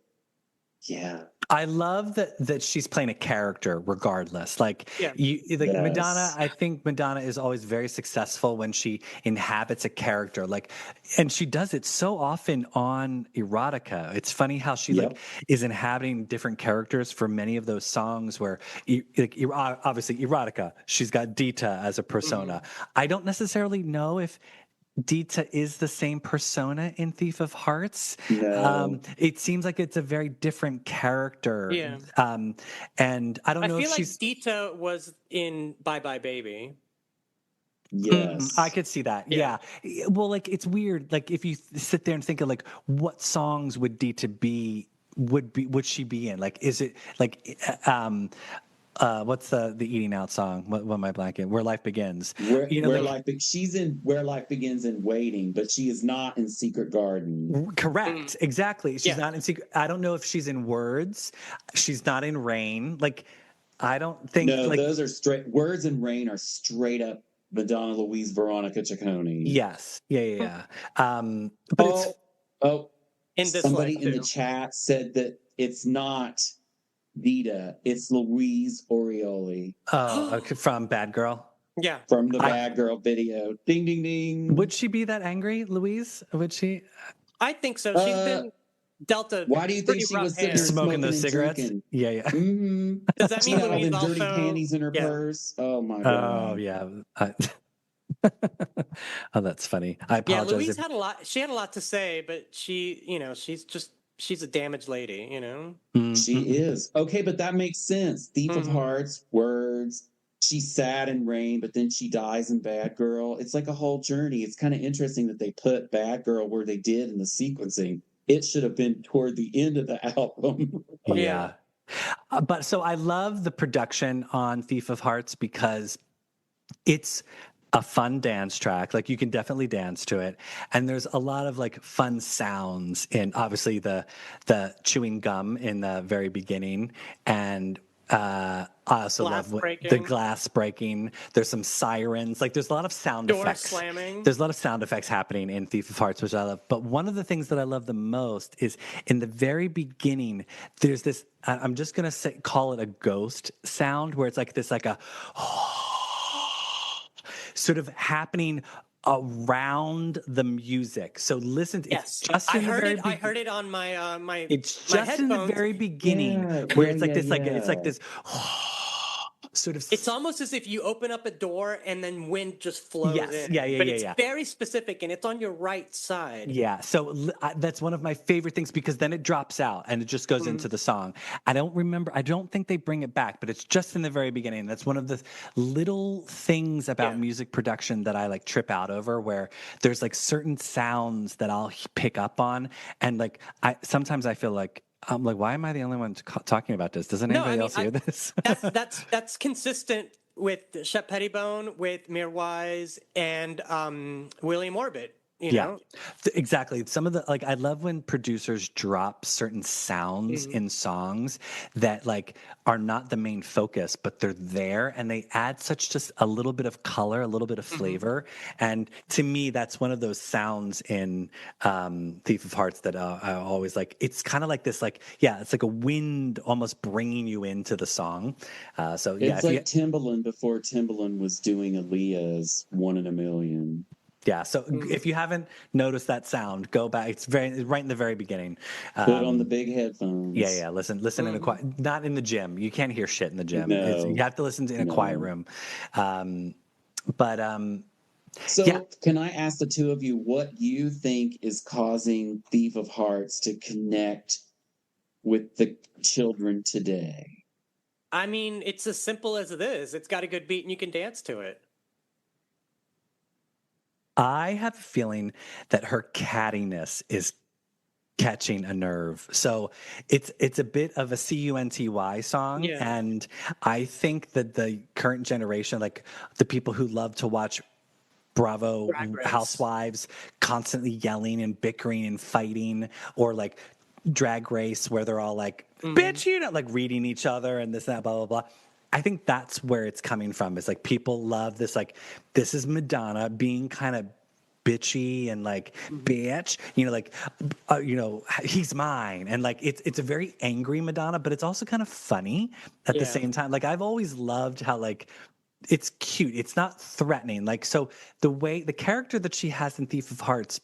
Yeah, I love that she's playing a character regardless. Madonna, I think Madonna is always very successful when she inhabits a character. Like, and she does it so often on Erotica. It's funny how she is inhabiting different characters for many of those songs. Where, obviously, Erotica, she's got Dita as a persona. I don't necessarily know if Dita is the same persona in Thief of Hearts. No. It seems like it's a very different character. And I don't know if like Dita was in Bye Bye Baby. Yes. I could see that. Yeah. Well, like, it's weird. Like, if you sit there and think of like what songs would Dita would she be in? Like, is it like what's the eating out song? What am I blanking? Where Life Begins. She's in Where Life Begins and Waiting, but she is not in Secret Garden. Correct. Exactly. She's not in Secret. I don't know if she's in Words. She's not in Rain. Like, I don't think. No, those are straight. Words and Rain are straight up Madonna, Louise, Veronica Ciccone. Yes. Yeah. But in this Somebody life in the too. chat said that it's not Vita, it's Louise Orioli Oh, okay, from Bad Girl. Yeah. from the I- Bad Girl video. Ding, ding, ding. Would she be that angry, Louise? Would she I think so. She's been dealt a Why do you think pretty she rough was sitting hand. there smoking smoking those and cigarettes? drinking? Yeah, yeah. Mm-hmm. Does that She mean got all Louise them dirty also? panties in her Yeah. purse. Oh my Oh, god. yeah. Oh, that's funny. I Yeah, apologize. Louise had a lot. She had a lot to say, but she's a damaged lady, you know. She is. Okay, but that makes sense. Thief of Mhm. Hearts, words. She's sad in Rain, but then she dies in Bad Girl. It's like a whole journey. It's kind of interesting that they put Bad Girl where they did in the sequencing. It should have been toward the end of the album. Yeah. But so I love the production on Thief of Hearts because it's a fun dance track. Like you can definitely dance to it. And there's a lot of like fun sounds in obviously the chewing gum in the very beginning. And I also Glass love the breaking. glass breaking. There's some sirens. Like there's a lot of sound Door effects. slamming. There's a lot of sound effects happening in Thief of Hearts, which I love. But one of the things that I love the most is in the very beginning, there's this, I'm just going to call it a ghost sound where it's like this, like a sort of happening around the music. So listen, Yes, it's just I in the heard very it. I heard it on my it's my just in the headphones. very beginning Yeah, where yeah, it's like yeah, this, like yeah. it's like this sort of. It's almost as if you open up a door and then wind just flows Yes, in. yeah, But yeah, it's yeah. very specific and it's on your right side. Yeah, so that's one of my favorite things because then it drops out and it just goes into the song. I don't think they bring it back, but it's just in the very beginning. That's one of the little things about Yeah. music production that I like trip out over where there's like certain sounds that I'll pick up on and like sometimes I feel like I'm like, why am I the only one talking about this? Doesn't No, anybody I mean else hear this? that's consistent with Shep Pettibone, with Mirwais, and William Orbit. You Yeah, know. exactly. Some of the like I love when producers drop certain sounds in songs that like are not the main focus, but they're there and they add such just a little bit of color, a little bit of flavor. And to me, that's one of those sounds in Thief of Hearts that I always like. It's kind of like this, like it's like a wind almost bringing you into the song. So yeah, It's like Timbaland before Timbaland was doing Aaliyah's One in a Million. Yeah, so if you haven't noticed that sound, go back. It's right in the very beginning. Put on the big headphones. Yeah. Listen in a quiet, not in the gym. You can't hear shit in the gym. No. You have to listen in a quiet room. So can I ask the two of you what you think is causing Thief of Hearts to connect with the children today? I mean, it's as simple as it is. It's got a good beat and you can dance to it. I have a feeling that her cattiness is catching a nerve. So it's a bit of a CUNTY song. Yeah. And I think that the current generation, like the people who love to watch Bravo Drag Race. Housewives constantly yelling and bickering and fighting, or like Drag Race where they're all like, bitch, you know, like reading each other and this and that, blah, blah, blah. I think that's where it's coming from. It's like people love this, like, this is Madonna being kind of bitchy and like, bitch, you know, like, he's mine. And like, it's a very angry Madonna, but it's also kind of funny at the same time. Like, I've always loved how like, it's cute. It's not threatening. Like, so the character that she has in Thief of Hearts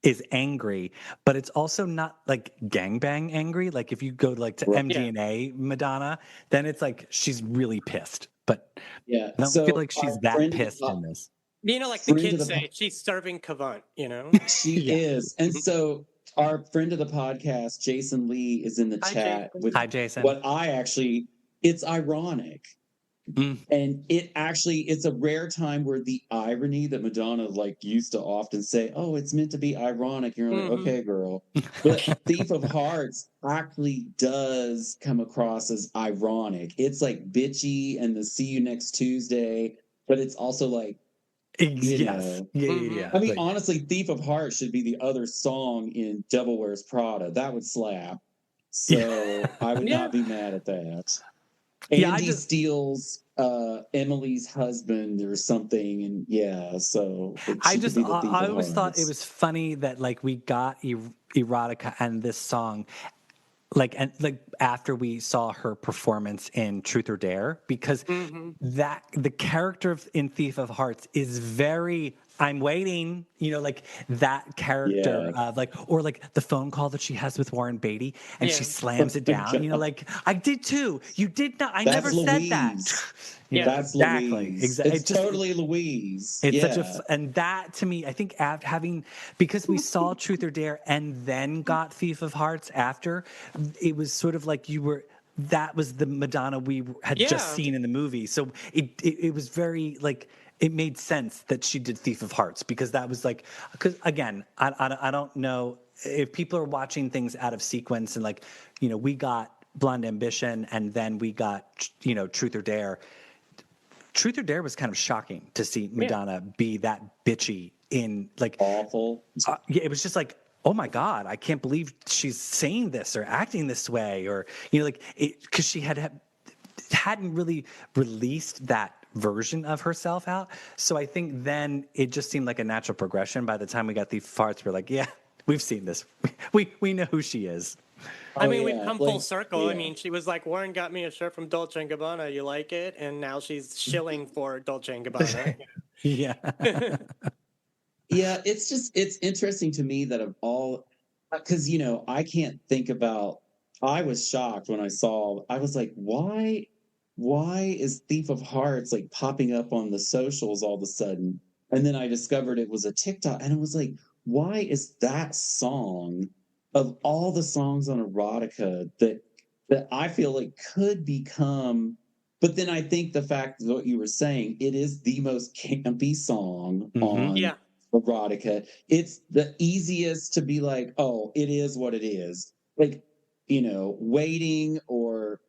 is angry, but it's also not like gangbang angry. Like if you go like to MDNA Madonna, then it's like she's really pissed. But I don't feel like she's that pissed in this. You know, like the kids say, she's serving Cavant, you know? She is. And so our friend of the podcast, Jason Lee, is in the chat with Hi, Jason. what it's ironic. And it's a rare time where the irony that Madonna like used to often say, oh, it's meant to be ironic. You're like, okay, girl. But Thief of Hearts actually does come across as ironic. It's like bitchy and the see you next Tuesday, but it's also like, Yeah. I mean, honestly, Thief of Hearts should be the other song in Devil Wears Prada. That would slap. So I would not be mad at that. Yeah, I Andy just steals Emily's husband or something, and yeah, so she could be the thief I of always thought it hearts. was funny that like we got erotica and this song like after we saw her performance in Truth or Dare, because Mm-hmm. that the character in Thief of Hearts is very I'm waiting, like that character Yeah. of like, or like the phone call that she has with Warren Beatty and she Yeah. slams it down, like I did too. You did not. I never That's said that. Louise. Yeah. That's Exactly. Louise. Exactly. It's totally Louise. It's such Yeah. and that to me, I think having, because we saw Truth or Dare and then got Thief of Hearts after, it was sort of like that was the Madonna we had just Yeah. seen in the movie. So it was very like, it made sense that she did Thief of Hearts because that was like, because again, I don't know if people are watching things out of sequence and like, we got Blonde Ambition and then we got, Truth or Dare. Truth or Dare was kind of shocking to see Madonna be that bitchy in like Awful. yeah, it was just like, oh my God, I can't believe she's saying this or acting this way, or like it, because she hadn't really released that version of herself out. So I think then it just seemed like a natural progression. By the time we got the farts, we're like, yeah, we've seen this. We know who she is. I Oh, mean, we've yeah, come like, full circle. I yeah. mean, she was like, Warren got me a shirt from Dolce & Gabbana. You like it? And now she's shilling for Dolce & Gabbana. Yeah. Yeah, it's interesting to me that of all, because I can't think about. I was shocked when I was like, why is Thief of Hearts like popping up on the socials all of a sudden? And then I discovered it was a TikTok, and I was like, why is that song of all the songs on erotica that I feel like could become. But then I think the fact that what you were saying, it is the most campy song Mm-hmm. on Yeah. erotica. It's the easiest to be like, oh, it is what it is. Like, waiting or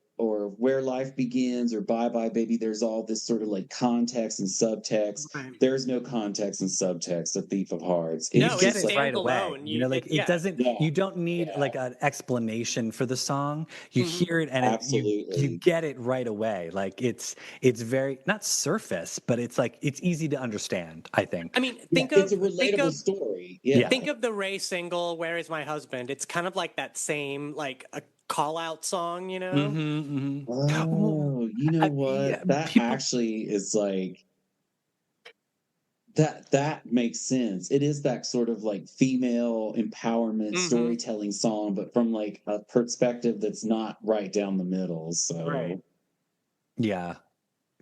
where life begins or bye bye baby. There's all this sort of like context and subtext. Right. There's no context and subtext of Thief of Hearts. You No, It's get it just it like, right stands away. alone. Like it Yeah. doesn't, yeah, you don't need yeah, like an explanation for the song. You Mhm. hear it and you absolutely. get it right away. Like it's very, not surface, but it's like, it's easy to understand, I think. I mean, Yeah, it's a relatable story. Yeah. Yeah. think of the Ray single "Where Is My Husband." It's kind of like that same like a call out song, Mm-hmm, mm-hmm. Well, Oh, you know yeah, what? That people. actually is like that makes sense. It is that sort of like female empowerment Hmm. storytelling song, but from like a perspective that's not right down the middle. Right. So Yeah.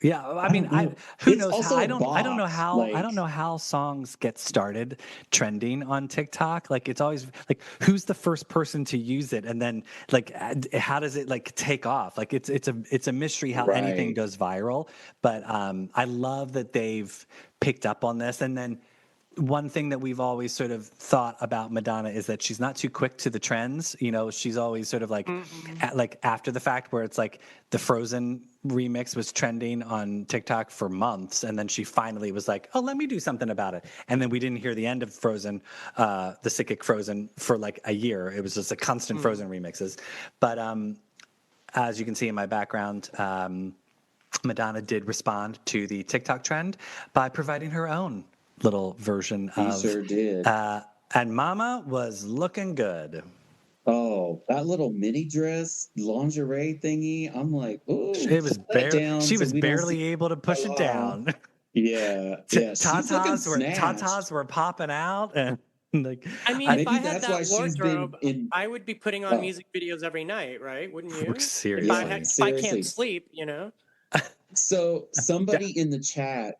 Yeah, I I mean, don't know. who It's knows how also a I don't know bop. how Like, songs get started trending on TikTok. Like it's always like who's the first person to use it, and then like how does it like take off? Like it's a mystery how anything right. goes viral. But I love that they've picked up on this, and then one thing that we've always sort of thought about Madonna is that she's not too quick to the trends. She's always sort of like Hmm. like after the fact, where it's like the Frozen remix was trending on TikTok for months, and then she finally was like, "Oh, let me do something about it." And then we didn't hear the end of Frozen, the Sickic Frozen, for like a year. It was just a constant Frozen remixes. But as you can see in my background, Madonna did respond to the TikTok trend by providing her own little version He of sure did. and Mama was looking good. Oh, that little mini dress lingerie thingy. I'm like, ooh, pull that down She so was we don't see. barely able to push it down. Yeah, yeah. She's looking snatched. Tatas were popping out, and like I mean, I if I Maybe had that's why that she's been wardrobe, in. I would be putting on Oh, music videos every night, right? Wouldn't you? yeah, seriously. If I can't seriously. sleep. So somebody in the chat,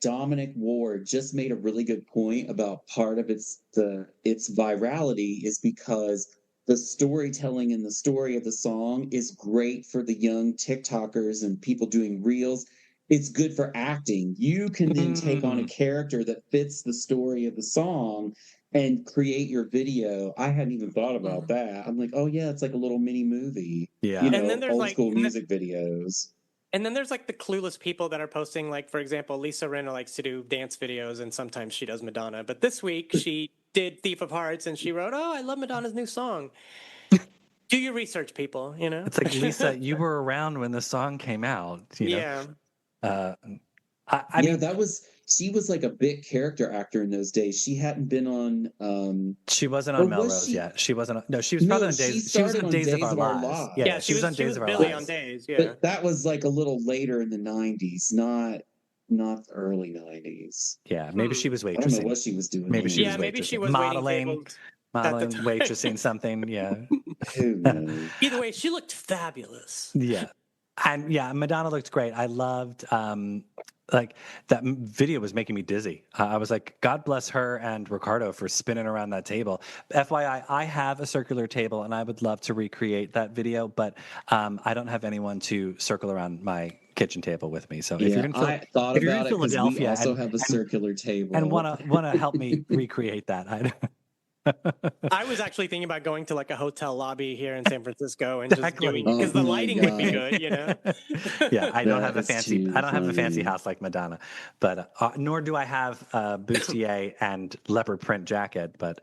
Dominic Ward, just made a really good point about part of its virality is because the storytelling and the story of the song is great for the young TikTokers and people doing reels. It's good for acting. You can then take on a Mm, character that fits the story of the song and create your video. I hadn't even thought about Mhm. that. I'm like, oh yeah, it's like a little mini movie, yeah. And then there's old like, school music videos. and then there's like the clueless people that are posting, like, for example, Lisa Rinna likes to do dance videos and sometimes she does Madonna. But this week she did Thief of Hearts and she wrote, "Oh, I love Madonna's new song." Do your research, people, you know? It's like, Lisa, you were around when the song came out, you know? Yeah. I mean, she was like a big character actor in those days. She hadn't been on she wasn't or on was Melrose she? yet. She wasn't. No, she was No, probably on she Days. She was started on on Days of Days Our of Our Lives. Lives. Yeah, She was on Days of Our Billy on Lives. Days, yeah. But that was like a little later in the 90s, not the early 90s. Yeah, maybe she was I don't know waitressing. what she was doing. Maybe she then. was Yeah, maybe she waitressing. was waiting Modeling, tables at the time. waitressing something. Yeah. Who knows? Either way, she looked fabulous. Yeah. And yeah, Madonna looked great. I loved like that video was making me dizzy. I was like, God bless her and Ricardo for spinning around that table. FYI, I have a circular table and I would love to recreate that video, but I don't have anyone to circle around my kitchen table with me. So if you're in I thought if you're in about it because we Philadelphia also have a circular table. and wanna help me recreate that, I was actually thinking about going to like a hotel lobby here in San Francisco and just Exactly. doing because the Oh my lighting would be God. good, you know. Yeah, I don't That have a is fancy. too I don't have a fancy funny. house like Madonna, but nor do I have bustier and leopard print jacket. But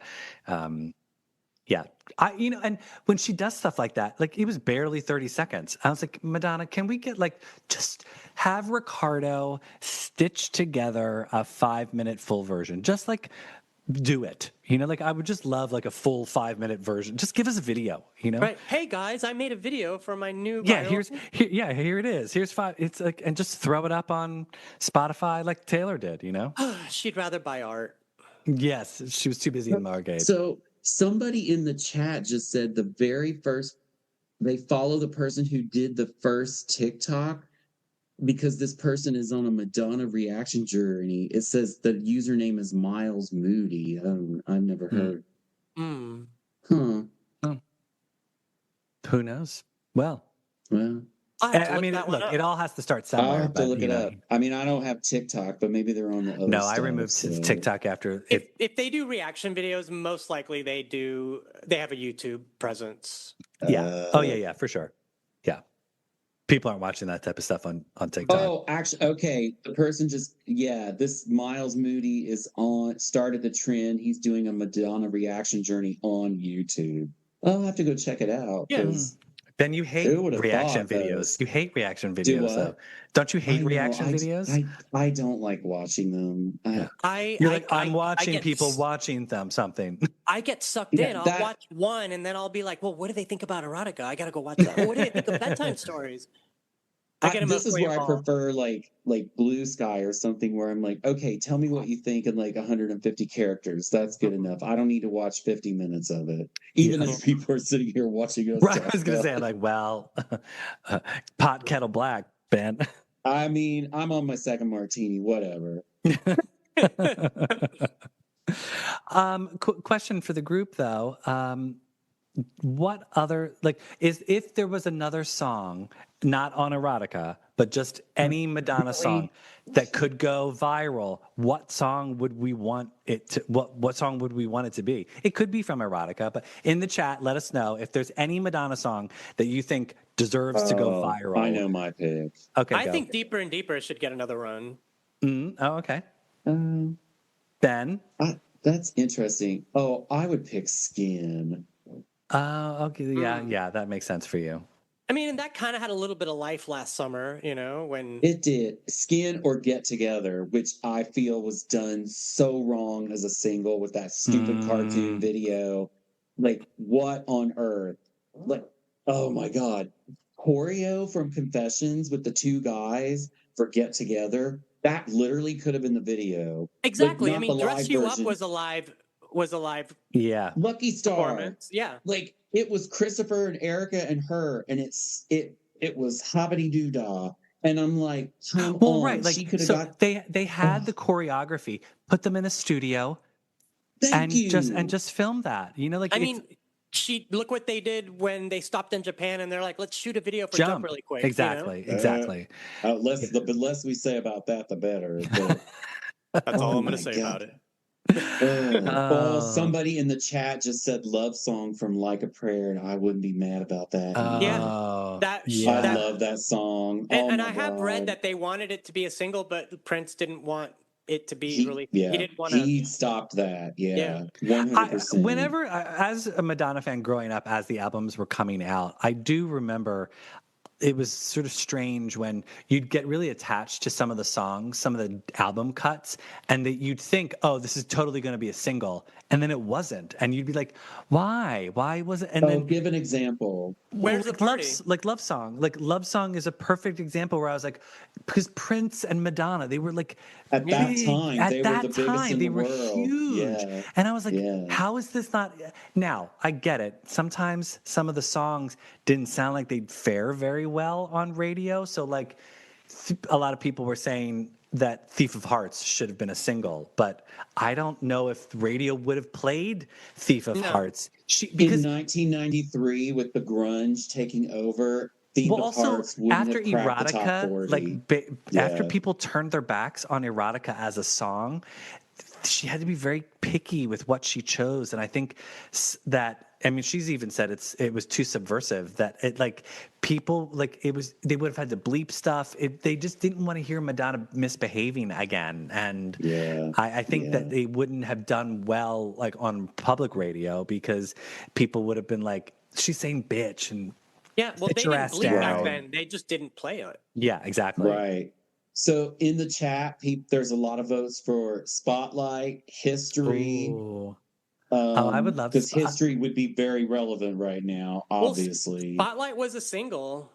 yeah, and when she does stuff like that, like it was barely 30 seconds. I was like, Madonna, can we get like just have Ricardo stitch together a 5-minute full version, just like. Do it, like I would just love like a full 5-minute version. Just give us a video, Right. Hey guys, I made a video for my new. Yeah, viral- here it is. Here's 5. It's like, and just throw it up on Spotify like Taylor did. She'd rather buy art. Yes, she was too busy in Margate. So somebody in the chat just said the very first they follow the person who did the first TikTok because this person is on a Madonna reaction journey. It says the username is Miles Moody. I've never heard. Mm. Huh. Oh. Who knows? Well, I mean, that one look, up. it all has to start I'll somewhere. have to but, look it up. I mean, I don't have TikTok, but maybe they're on the other No, stuff, I removed so. TikTok after it. If they do reaction videos, most likely they have a YouTube presence. Yeah. Yeah, for sure. Yeah. People aren't watching that type of stuff on TikTok. Oh, actually, okay. The person this Miles Moody started the trend. He's doing a Madonna reaction journey on YouTube. I'll have to go check it out. Yeah. Then you hate Who would've reaction thought videos. those- You hate reaction Do videos, what? though. Don't you hate I know, reaction videos? I don't like watching them. You're like, I'm watching get people watching something. I get sucked Yeah, in. I'll that- watch one, and then I'll be like, "Well, what do they think about erotica? I gotta go watch that. What do they think of bedtime stories?" This is emotionally where I involved. prefer like Blue Sky or something where I'm like, okay, tell me what you think in like 150 characters. That's good enough. I don't need to watch 50 minutes of it, even Yeah. if people are sitting here watching us. Right, I talk was going to about say, like, well, pot kettle black, Ben. I mean, I'm on my second martini, whatever. Question for the group, though. What other, like, if there was another song, not on erotica, but just any Madonna song that could go viral, what song would we want it to, what song would we want it to be? It could be from erotica, but in the chat, let us know if there's any Madonna song that you think deserves to go viral. I know my pick. Okay, I go. think Deeper and Deeper should get another run. Oh, okay. Um, Ben? That's interesting. Oh, I would pick Skin. Okay. Yeah, that makes sense for you. I mean, and that kind of had a little bit of life last summer, when It did. Skin or Get Together, which I feel was done so wrong as a single with that stupid cartoon video. Like, what on earth? Like, oh my God. Choreo from Confessions with the two guys for Get Together. That literally could have been the video. exactly. Like, I not mean, the Dress live You Up version. was a live Yeah. Lucky Star. performance. Yeah. Like, it was Christopher and Erica and her, and it was hobbity doo dah. And I'm like, come on. Right. Like, She could have so got they had the choreography, put them in a studio, thank you. just film that. I mean, look what they did when they stopped in Japan, and they're like, let's shoot a video for Jump really quick. Exactly. Exactly. The less we say about that, the better. But, That's all I'm going my to say God. about it. Somebody in the chat just said "Love Song" from Like a Prayer, and I wouldn't be mad about that. Yeah. I love that song. And my I have read God. that they wanted it to be a single, but Prince didn't want it to be He, released. yeah, He didn't want to. he stopped that. Yeah. Yeah, 100%. Whenever, as a Madonna fan growing up, as the albums were coming out, I do remember it was sort of strange when you'd get really attached to some of the songs, some of the album cuts, and that you'd think, oh, this is totally going to be a single. And then it wasn't. And you'd be like, why? Why was it? And Oh, then give an example. well, Where's the party? like Love Song. Like Love Song is a perfect example where I was like, because Prince and Madonna, they were like At that big time, at they were that the biggest time. in They the were world. huge. Yeah, And I was like, yeah. how is this not now? I get it. Sometimes some of the songs didn't sound like they'd fare very well on radio. So like a lot of people were saying that Thief of Hearts should have been a single, but I don't know if radio would have played Thief of No. Hearts. In Because 1993, with the grunge taking over, Thief well, of also Hearts wouldn't after have cracked the top Erotica, 40. like after Yeah. people turned their backs on Erotica as a song, she had to be very picky with what she chose, and I think that I mean she's even said it was too subversive that it like people like it was they would have had to bleep stuff. They just didn't want to hear Madonna misbehaving again, and Yeah, I think yeah. that they wouldn't have done well like on public radio because people would have been like she's saying bitch and Yeah, well, sit they your didn't ass bleep back down. then. They just didn't play it. Yeah, exactly. Right. So in the chat, there's a lot of votes for Spotlight, History. Ooh. Oh, I would love Because History would be very relevant right now, Well, obviously. Spotlight was a single.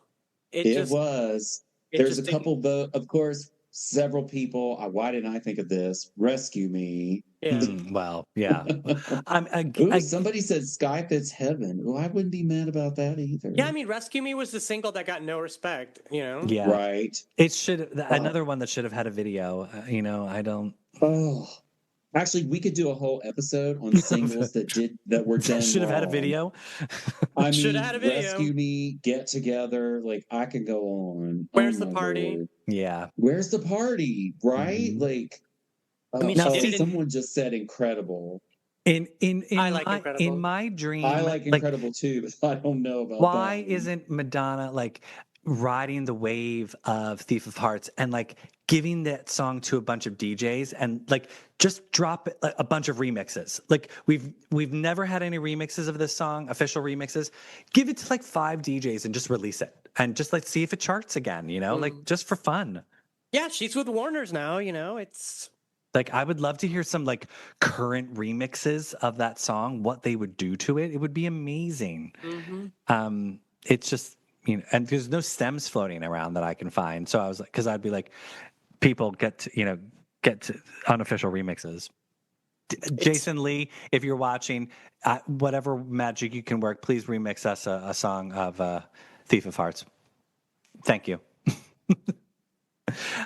It just was. it There's just a couple vote, of course, several people. Why didn't I think of this? Rescue Me. Yeah. Well, yeah. Ooh, somebody said Skype is heaven. Well, I wouldn't be mad about that either. Yeah, I mean, Rescue Me was the single that got no respect, you know? Yeah. Right. It should another one that should have had a video. I don't. Oh, actually, we could do a whole episode on singles that were done. Should have had a wrong. video. I Should mean, have had a video. Rescue Me, Get Together. Like I can go on. Where's Oh, the my party? Lord. Yeah. Where's the party? Right? Mhm. Like. I mean, she did it in- someone just said incredible. I like Incredible. In my dream, I like Incredible too, but I don't know about why that. isn't Madonna like riding the wave of Thief of Hearts and like giving that song to a bunch of DJs and like just drop a bunch of remixes? Like we've never had any remixes of this song, official remixes. Give it to like 5 DJs and just release it and just like see if it charts again, like just for fun. Yeah, she's with Warner's now, it's like I would love to hear some like current remixes of that song, what they would do to it. It would be amazing. mm-hmm. It's just and there's no stems floating around that I can find. So I was like, because I'd be like, people get to unofficial remixes. Jason Lee, if you're watching, whatever magic you can work, please remix us a song of Thief of Hearts. Thank you.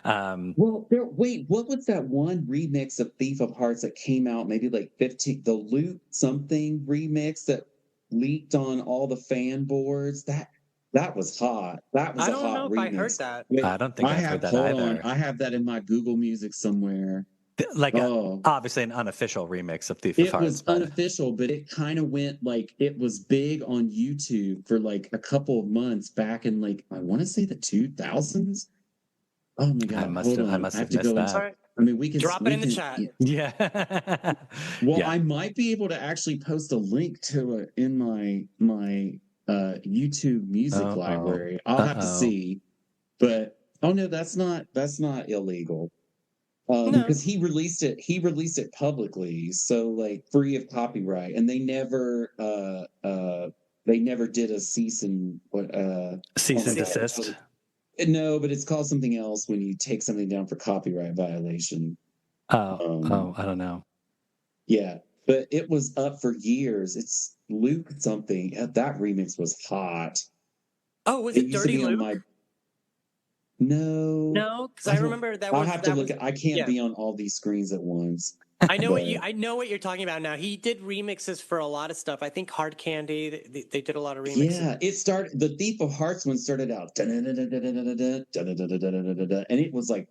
Well, wait, what was that one remix of Thief of Hearts that came out maybe like 15, the Loot something remix that leaked on all the fan boards? That was hot. That was I a don't hot know if remix. I heard that. Wait, I don't think I've heard that hold either. on. I have that in my Google Music somewhere. Like obviously an unofficial remix of Thief of Hearts. It was unofficial, but it kind of went like it was big on YouTube for like a couple of months back in like I want to say the 2000s. Oh my god! I must have missed that. Sorry. I mean, we can Drop it in the chat. Yeah. Well, Yeah. I might be able to actually post a link to it in my YouTube music library. I'll have to see. But no, that's not illegal. No. Because he released it publicly, so like free of copyright, and they never did a cease and desist. No, but it's called something else when you take something down for copyright violation. I don't know. Yeah, but it was up for years. It's Luke something. That remix was hot. Oh, was it Dirty Luke? No, because I remember that was. I'll have to look at. I can't be on all these screens at once. I know what you're talking about now. He did remixes for a lot of stuff. I think Hard Candy. They did a lot of remixes. Yeah, it started. The Thief of Hearts one started out, and it was like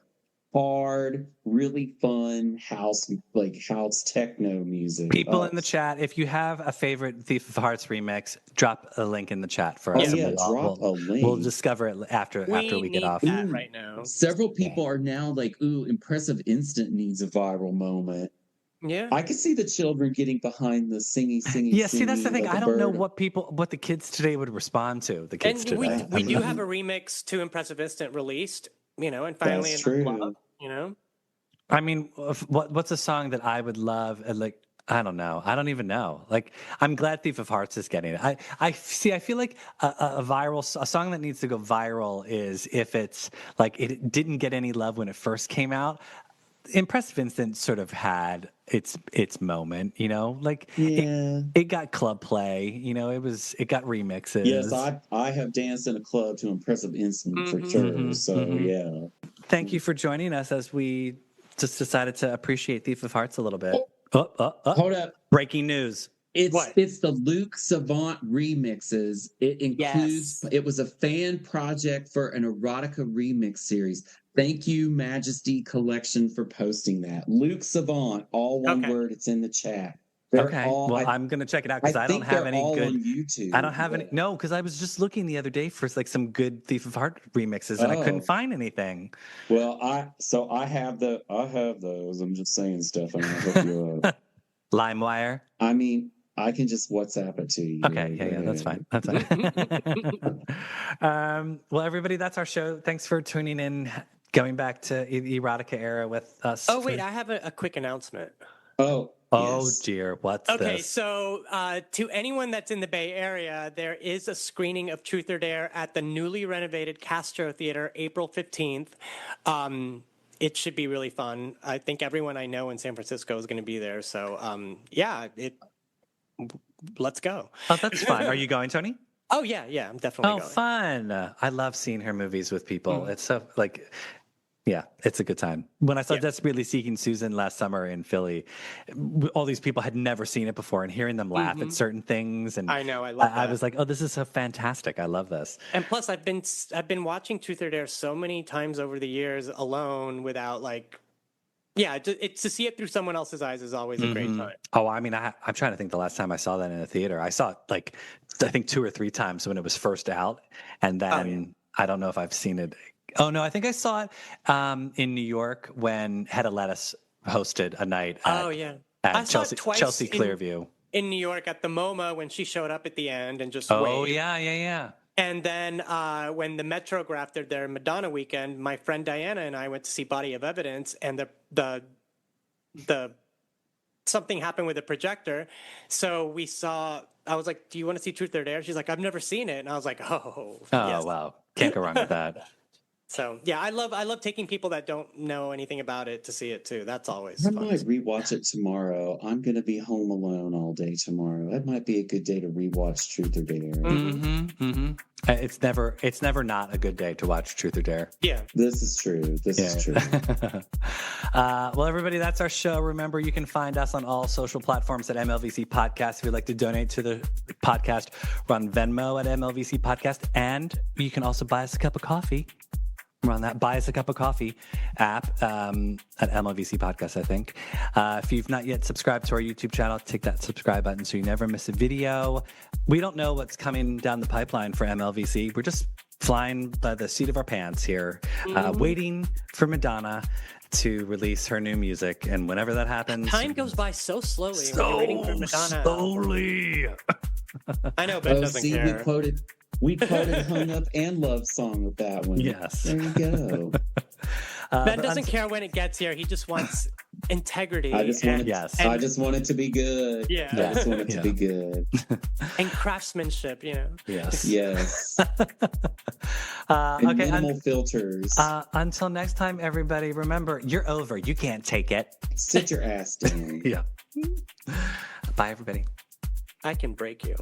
hard, really fun house techno music. People in the chat, if you have a favorite Thief of Hearts remix, drop a link in the chat for us. Oh, yeah, and drop a link. We'll discover it after we get need off. that right now. Several people are now like, ooh, Impressive Instant needs a viral moment. Yeah. I could see the children getting behind the singing. Yeah, see, that's the thing. like a I don't know bird. what the kids today would respond to. The kids And today. we do have a remix to Impressive Instant released, and finally That's in true. love, I mean, what's a song that I would love? Like, I don't know. I don't even know. Like, I'm glad Thief of Hearts is getting it. I feel like a song that needs to go viral is if it's like it didn't get any love when it first came out. Impressive Instant sort of had its moment, like it got club play, it got remixes. Yes, I have danced in a club to Impressive Instant for sure. So yeah. Thank you for joining us as we just decided to appreciate Thief of Hearts a little bit. Hold up. Breaking news. It's the Luke Savant remixes. It includes it was a fan project for an erotica remix series. Thank you, Majesty Collection, for posting that. Luke Savant, all one word. It's in the chat. I'm gonna check it out because I don't have any all good. On YouTube, I don't have any. No, because I was just looking the other day for like some good Thief of Heart remixes, and I couldn't find anything. Well, I have those. I'm just saying stuff. I'm gonna hook you up. LimeWire. I mean, I can just WhatsApp it to you. Okay, yeah, that's fine. That's fine. Well, everybody, that's our show. Thanks for tuning in. Going back to the erotica era with us. Oh wait, I have a quick announcement. Oh dear, what's this? Okay, so to anyone that's in the Bay Area, there is a screening of Truth or Dare at the newly renovated Castro Theater, April 15th. It should be really fun. I think everyone I know in San Francisco is going to be there. So let's go. Oh, that's fun. Are you going, Tony? Oh yeah, I'm definitely going. Oh, fun. I love seeing her movies with people. It's so yeah, it's a good time. When I saw Desperately Seeking Susan last summer in Philly, all these people had never seen it before, and hearing them laugh at certain things, and I know, I love that. I was like, oh, this is so fantastic. I love this. And plus, I've been watching Truth or Dare so many times over the years alone without it's to see it through someone else's eyes is always a great time. Oh, I mean, I'm trying to think the last time I saw that in a theater. I saw it I think 2 or 3 times when it was first out, and then I don't know if I've seen it. Oh no, I think I saw it in New York when Hedda Lettuce hosted a night at I saw Chelsea, it twice Chelsea Clearview. In New York at the MoMA when she showed up at the end and just Oh waved. yeah. And then when the Metrograph did their Madonna weekend, my friend Diana and I went to see Body of Evidence, and the something happened with the projector. So we saw. I was like, "Do you want to see Truth or Dare?" She's like, "I've never seen it," and I was like, "Oh, yes." Wow, can't go wrong with that. So yeah, I love taking people that don't know anything about it to see it too. That's always I fun. might rewatch it tomorrow. I'm going to be home alone all day tomorrow. That might be a good day to rewatch Truth or Dare. It's never not a good day to watch Truth or Dare. Yeah, this is true. This is true. Well, everybody, that's our show. Remember, you can find us on all social platforms at MLVC Podcast. If you'd like to donate to the podcast, we're on Venmo at MLVC Podcast, and you can also buy us a cup of coffee. We're on that Buy Us a Cup of Coffee app at MLVC Podcast, I think. If you've not yet subscribed to our YouTube channel, take that subscribe button so you never miss a video. We don't know what's coming down the pipeline for MLVC. We're just flying by the seat of our pants here, waiting for Madonna to release her new music. And whenever that happens... Time goes by so slowly when you're waiting for Madonna. Slowly! I know, Ben doesn't care. We quoted Hung Up and Love Song with that one. Yes. There you go. Ben doesn't care when it gets here. He just wants integrity. I just want it to be good. Yeah. I just want it to be good. And craftsmanship, Yes. Yes. Okay. Minimal filters. Until next time, everybody, remember, you're over. You can't take it. Sit your ass down. Yeah. Bye, everybody. I can break you.